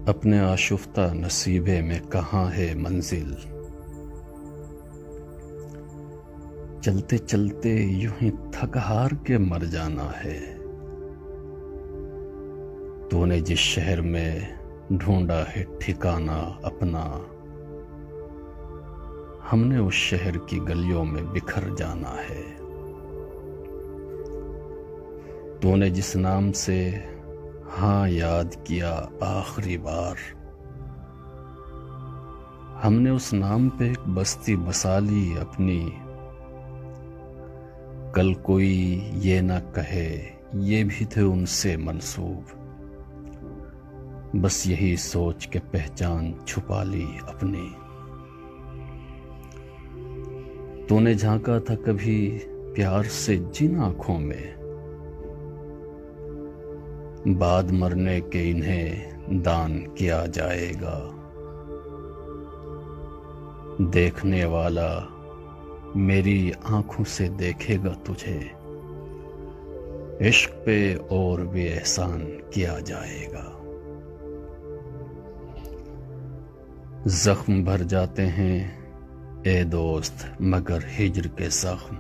اپنے آشفتہ نصیبے میں کہاں ہے منزل، چلتے چلتے یوں ہی تھک ہار کے مر جانا ہے۔ تو نے جس شہر میں ڈھونڈا ہے ٹھکانہ اپنا، ہم نے اس شہر کی گلیوں میں بکھر جانا ہے۔ تو نے جس نام سے ہاں یاد کیا آخری بار، ہم نے اس نام پہ ایک بستی بسا لی اپنی۔ کل کوئی یہ نہ کہے یہ بھی تھے ان سے منسوب، بس یہی سوچ کے پہچان چھپا لی اپنی۔ تو نے جھانکا تھا کبھی پیار سے جن آنکھوں میں، بعد مرنے کے انہیں دان کیا جائے گا۔ دیکھنے والا میری آنکھوں سے دیکھے گا تجھے، عشق پہ اور بھی احسان کیا جائے گا۔ زخم بھر جاتے ہیں اے دوست مگر ہجر کے زخم،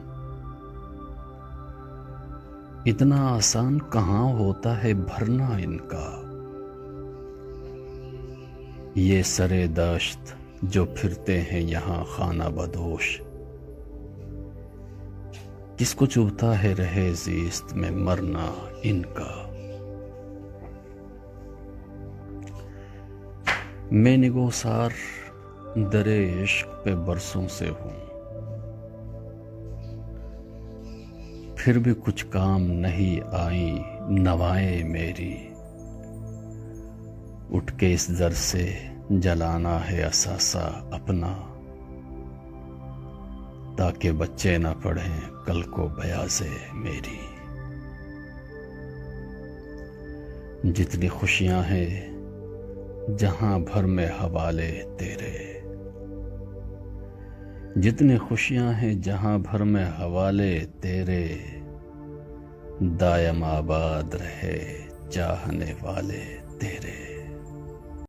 اتنا آسان کہاں ہوتا ہے بھرنا ان کا۔ یہ سرے دشت جو پھرتے ہیں یہاں خانہ بدوش، کس کو چبھتا ہے رہے زیست میں مرنا ان کا۔ میں نگوسار درے عشق پہ برسوں سے ہوں، پھر بھی کچھ کام نہیں آئی نوائیں میری۔ اٹھ کے اس در سے جلانا ہے اثاثہ اپنا، تاکہ بچے نہ پڑھیں کل کو بیاضیں میری۔ جتنی خوشیاں ہیں جہاں بھر میں حوالے تیرے، جتنی خوشیاں ہیں جہاں بھر میں حوالے تیرے، دائم آباد رہے چاہنے والے تیرے۔